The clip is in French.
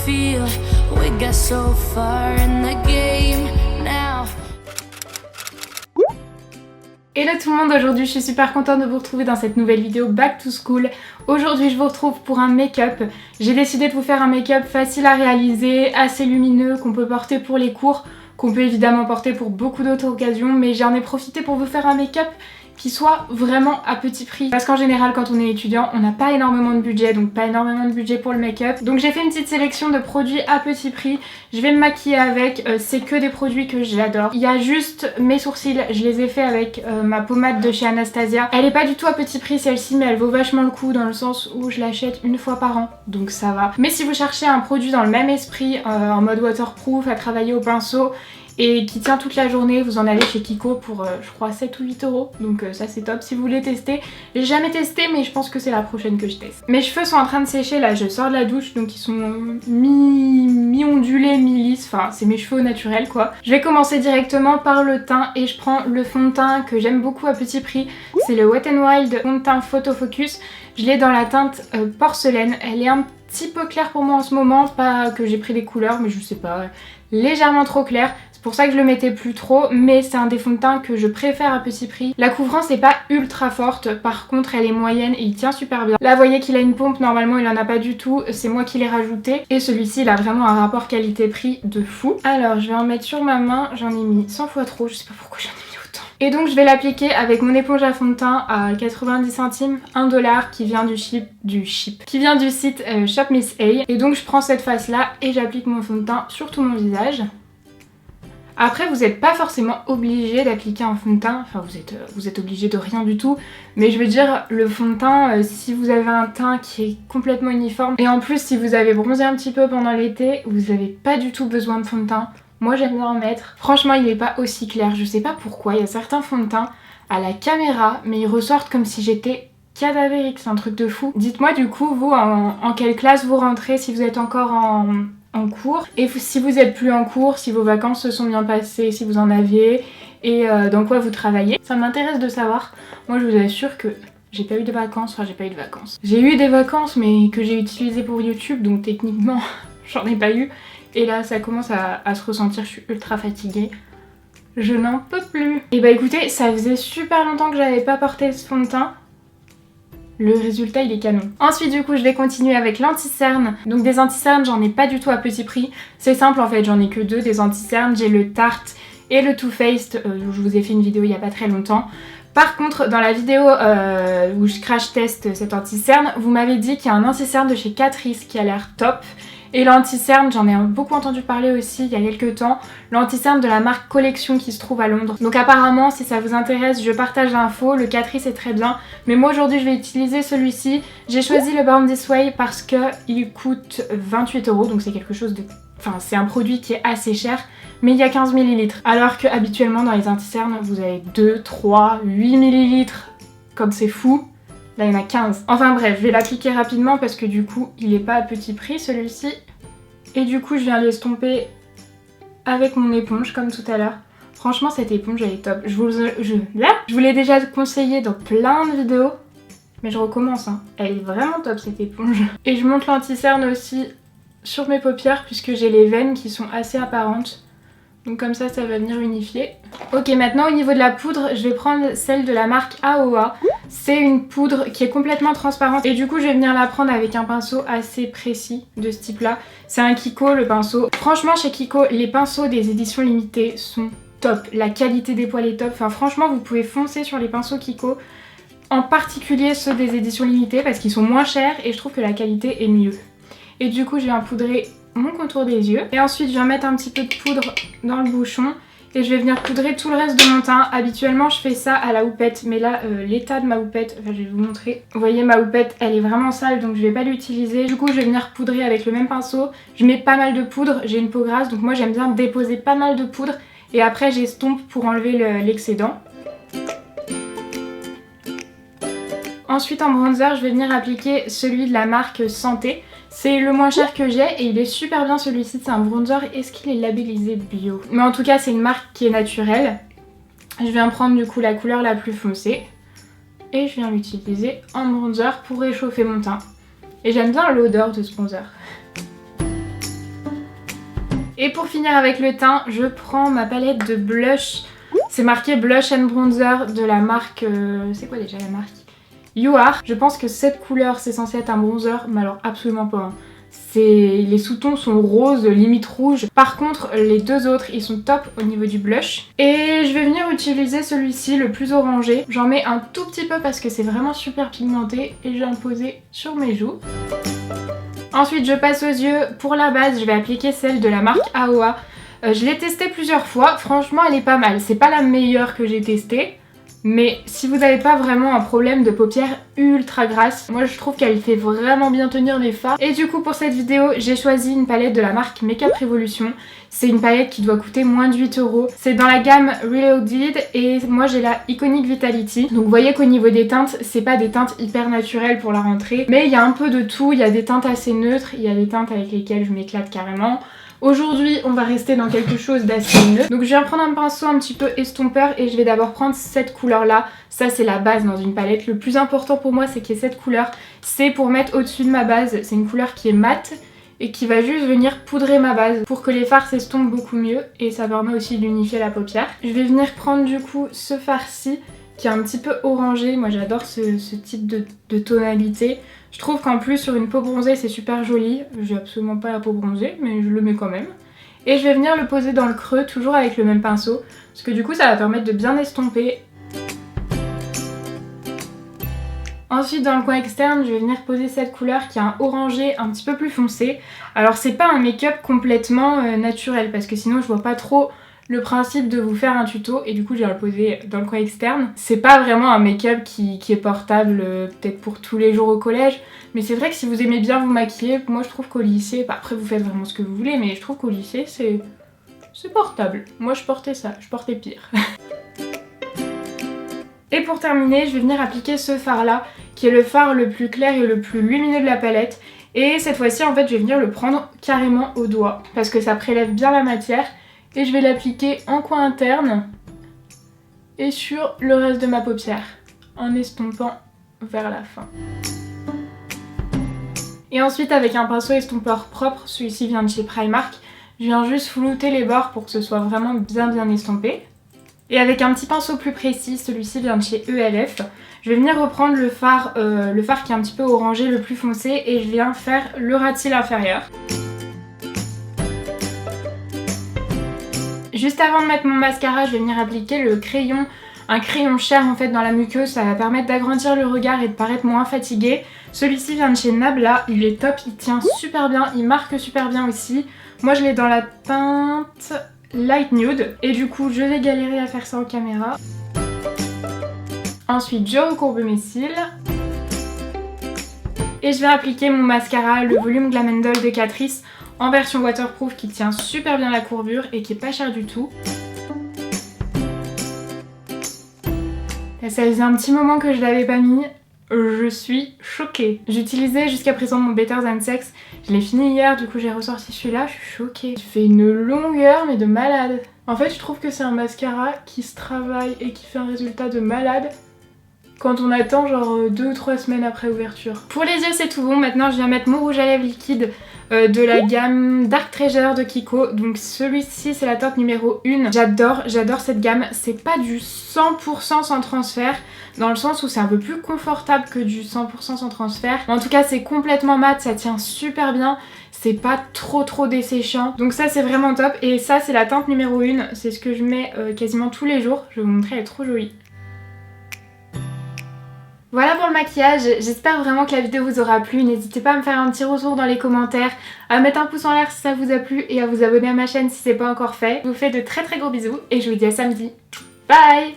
feel we got so far in the game now. Hello tout le monde, aujourd'hui je suis super contente de vous retrouver dans cette nouvelle vidéo Back to School. Aujourd'hui je vous retrouve pour un make-up. J'ai décidé de vous faire un make-up facile à réaliser, assez lumineux, qu'on peut porter pour les cours, qu'on peut évidemment porter pour beaucoup d'autres occasions, mais j'en ai profité pour vous faire un make-up qui soit vraiment à petit prix. Parce qu'en général quand on est étudiant, on n'a pas énormément de budget, donc pas énormément de budget pour le make-up. Donc j'ai fait une petite sélection de produits à petit prix. Je vais me maquiller avec, c'est que des produits que j'adore. Il y a juste mes sourcils, je les ai fait avec ma pommade de chez Anastasia. Elle est pas du tout à petit prix celle-ci, mais elle vaut vachement le coup dans le sens où je l'achète une fois par an, donc ça va. Mais si vous cherchez un produit dans le même esprit, en mode waterproof, à travailler au pinceau, et qui tient toute la journée, vous en avez chez Kiko pour je crois 7 ou 8 euros, donc ça c'est top si vous voulez tester. J'ai jamais testé mais je pense que c'est la prochaine que je teste. Mes cheveux sont en train de sécher là, je sors de la douche donc ils sont mi-ondulés, mi-lisses, enfin c'est mes cheveux naturels quoi. Je vais commencer directement par le teint et je prends le fond de teint que j'aime beaucoup à petit prix, c'est le Wet n Wild fond de teint Photo Focus. Je l'ai dans la teinte porcelaine, elle est un petit peu claire pour moi en ce moment, pas que j'ai pris des couleurs mais je sais pas, légèrement trop claire. C'est pour ça que je le mettais plus trop, mais c'est un des fonds de teint que je préfère à petit prix. La couvrance n'est pas ultra forte, par contre elle est moyenne et il tient super bien. Là vous voyez qu'il a une pompe, normalement il en a pas du tout, c'est moi qui l'ai rajouté. Et celui-ci il a vraiment un rapport qualité-prix de fou. Alors je vais en mettre sur ma main, j'en ai mis 100 fois trop, je sais pas pourquoi j'en ai mis autant. Et donc je vais l'appliquer avec mon éponge à fond de teint à 90 centimes, 1 $, qui vient qui vient du site Shop Miss A. Et donc je prends cette face là et j'applique mon fond de teint sur tout mon visage. Après vous n'êtes pas forcément obligé d'appliquer un fond de teint, enfin vous êtes obligé de rien du tout, mais je veux dire le fond de teint, si vous avez un teint qui est complètement uniforme, et en plus si vous avez bronzé un petit peu pendant l'été, vous n'avez pas du tout besoin de fond de teint. Moi j'aime bien en mettre, franchement il n'est pas aussi clair, je sais pas pourquoi, il y a certains fonds de teint à la caméra, mais ils ressortent comme si j'étais cadavérique, c'est un truc de fou. Dites-moi du coup vous en quelle classe vous rentrez, si vous êtes encore en cours, et si vous êtes plus en cours, si vos vacances se sont bien passées, si vous en aviez, et dans quoi vous travaillez. Ça m'intéresse de savoir. Moi je vous assure que j'ai pas eu de vacances, enfin j'ai pas eu de vacances. J'ai eu des vacances mais que j'ai utilisées pour YouTube, donc techniquement j'en ai pas eu. Et là ça commence à se ressentir, je suis ultra fatiguée. Je n'en peux plus. Et bah écoutez, ça faisait super longtemps que j'avais pas porté ce fond de teint. Le résultat il est canon. Ensuite du coup je vais continuer avec l'anti-cerne. Donc des anti-cernes j'en ai pas du tout à petit prix. C'est simple en fait, j'en ai que deux des anti-cernes. J'ai le Tarte et le Too Faced où je vous ai fait une vidéo il y a pas très longtemps. Par contre dans la vidéo où je crash test cet anti-cerne, vous m'avez dit qu'il y a un anti-cerne de chez Catrice qui a l'air top. Et l'anti-cerne, j'en ai beaucoup entendu parler aussi il y a quelques temps, l'anti-cerne de la marque Collection qui se trouve à Londres. Donc apparemment si ça vous intéresse, je partage l'info, le Catrice est très bien, mais moi aujourd'hui je vais utiliser celui-ci. J'ai choisi le Born This Way parce qu'il coûte 28 €, donc c'est quelque chose de... Enfin c'est un produit qui est assez cher, mais il y a 15 ml. Alors que habituellement dans les anti-cernes vous avez 2, 3, 8 ml, comme c'est fou. Là il y en a 15. Enfin bref, je vais l'appliquer rapidement parce que du coup il est pas à petit prix celui-ci. Et du coup je viens l'estomper avec mon éponge comme tout à l'heure. Franchement cette éponge elle est top. Je vous l'ai déjà conseillé dans plein de vidéos. Mais je recommence hein. Elle est vraiment top cette éponge. Et je monte l'anti-cerne aussi sur mes paupières puisque j'ai les veines qui sont assez apparentes. Donc comme ça va venir unifier. Ok, maintenant au niveau de la poudre, je vais prendre celle de la marque AOA. C'est une poudre qui est complètement transparente et du coup je vais venir la prendre avec un pinceau assez précis de ce type là. C'est un Kiko le pinceau. Franchement chez Kiko, les pinceaux des éditions limitées sont top. La qualité des poils est top. Enfin franchement vous pouvez foncer sur les pinceaux Kiko. En particulier ceux des éditions limitées parce qu'ils sont moins chers et je trouve que la qualité est mieux. Et du coup je viens poudrer mon contour des yeux. Et ensuite je viens mettre un petit peu de poudre dans le bouchon. Et je vais venir poudrer tout le reste de mon teint. Habituellement je fais ça à la houppette. Mais là l'état de ma houppette, enfin je vais vous montrer. Vous voyez ma houppette elle est vraiment sale donc je vais pas l'utiliser. Du coup je vais venir poudrer avec le même pinceau. Je mets pas mal de poudre, j'ai une peau grasse donc moi j'aime bien déposer pas mal de poudre. Et après j'estompe pour enlever l'excédent. Ensuite en bronzer je vais venir appliquer celui de la marque Santé. C'est le moins cher que j'ai et il est super bien celui-ci, c'est un bronzer, est-ce qu'il est labellisé bio? Mais en tout cas c'est une marque qui est naturelle. Je viens prendre du coup la couleur la plus foncée et je viens l'utiliser en bronzer pour réchauffer mon teint. Et j'aime bien l'odeur de ce bronzer. Et pour finir avec le teint, je prends ma palette de blush. C'est marqué Blush and Bronzer de la marque... c'est quoi déjà la marque? You Are. Je pense que cette couleur c'est censé être un bronzer, mais alors absolument pas. Hein. Les sous-tons sont roses, limite rouge. Par contre, les deux autres, ils sont top au niveau du blush. Et je vais venir utiliser celui-ci, le plus orangé. J'en mets un tout petit peu parce que c'est vraiment super pigmenté et je vais le poser sur mes joues. Ensuite, je passe aux yeux. Pour la base, je vais appliquer celle de la marque AOA. Je l'ai testée plusieurs fois. Franchement, elle est pas mal. C'est pas la meilleure que j'ai testée. Mais si vous n'avez pas vraiment un problème de paupières ultra grasses, moi je trouve qu'elle fait vraiment bien tenir les fards. Et du coup pour cette vidéo, j'ai choisi une palette de la marque Makeup Revolution. C'est une palette qui doit coûter moins de 8 €. C'est dans la gamme Reloaded et moi j'ai la Iconic Vitality. Donc vous voyez qu'au niveau des teintes, c'est pas des teintes hyper naturelles pour la rentrée. Mais il y a un peu de tout, il y a des teintes assez neutres, il y a des teintes avec lesquelles je m'éclate carrément. Aujourd'hui, on va rester dans quelque chose d'assez neutre. Donc je viens prendre un pinceau un petit peu estompeur et je vais d'abord prendre cette couleur-là. Ça, c'est la base dans une palette. Le plus important pour moi, c'est qu'il y ait cette couleur. C'est pour mettre au-dessus de ma base. C'est une couleur qui est mate et qui va juste venir poudrer ma base pour que les fards s'estompent beaucoup mieux. Et ça permet aussi d'unifier la paupière. Je vais venir prendre du coup ce fard-ci qui est un petit peu orangé. Moi, j'adore ce type de tonalité. Je trouve qu'en plus sur une peau bronzée c'est super joli, j'ai absolument pas la peau bronzée mais je le mets quand même. Et je vais venir le poser dans le creux, toujours avec le même pinceau, parce que du coup ça va permettre de bien estomper. Ensuite dans le coin externe je vais venir poser cette couleur qui est un orangé un petit peu plus foncé. Alors c'est pas un make-up complètement naturel parce que sinon je vois pas trop le principe de vous faire un tuto et du coup je vais le poser dans le coin externe. C'est pas vraiment un make-up qui est portable peut-être pour tous les jours au collège, mais c'est vrai que si vous aimez bien vous maquiller, moi je trouve qu'au lycée, après vous faites vraiment ce que vous voulez, mais je trouve qu'au lycée c'est portable. Moi je portais ça, je portais pire. Et pour terminer, je vais venir appliquer ce fard là, qui est le fard le plus clair et le plus lumineux de la palette. Et cette fois-ci en fait je vais venir le prendre carrément au doigt, parce que ça prélève bien la matière. Et je vais l'appliquer en coin interne et sur le reste de ma paupière en estompant vers la fin. Et ensuite avec un pinceau estompeur propre, celui-ci vient de chez Primark, je viens juste flouter les bords pour que ce soit vraiment bien estompé. Et avec un petit pinceau plus précis, celui-ci vient de chez ELF, je vais venir reprendre le fard qui est un petit peu orangé, le plus foncé, et je viens faire le ras de cils inférieur. Juste avant de mettre mon mascara, je vais venir appliquer le crayon, un crayon cher en fait dans la muqueuse, ça va permettre d'agrandir le regard et de paraître moins fatigué. Celui-ci vient de chez Nabla, il est top, il tient super bien, il marque super bien aussi. Moi je l'ai dans la teinte Light Nude et du coup je vais galérer à faire ça en caméra. Ensuite je recourbe mes cils. Et je vais appliquer mon mascara, le volume Glam & Doll de Catrice, en version waterproof qui tient super bien la courbure et qui est pas cher du tout. Et ça faisait un petit moment que je l'avais pas mis, je suis choquée. J'utilisais jusqu'à présent mon Better Than Sex, je l'ai fini hier, du coup j'ai ressorti celui-là, je suis choquée. Il fait une longueur mais de malade. En fait je trouve que c'est un mascara qui se travaille et qui fait un résultat de malade quand on attend genre 2 ou 3 semaines après ouverture. Pour les yeux c'est tout bon, maintenant je viens mettre mon rouge à lèvres liquide de la gamme Dark Treasure de Kiko. Donc celui-ci c'est la teinte numéro 1. J'adore cette gamme. C'est pas du 100% sans transfert, dans le sens où c'est un peu plus confortable que du 100% sans transfert. Mais en tout cas c'est complètement mat, ça tient super bien. C'est pas trop desséchant. Donc ça c'est vraiment top. Et ça c'est la teinte numéro 1. C'est ce que je mets quasiment tous les jours. Je vais vous montrer, elle est trop jolie. Voilà pour le maquillage, j'espère vraiment que la vidéo vous aura plu, n'hésitez pas à me faire un petit retour dans les commentaires, à mettre un pouce en l'air si ça vous a plu et à vous abonner à ma chaîne si c'est pas encore fait. Je vous fais de très gros bisous et je vous dis à samedi. Bye!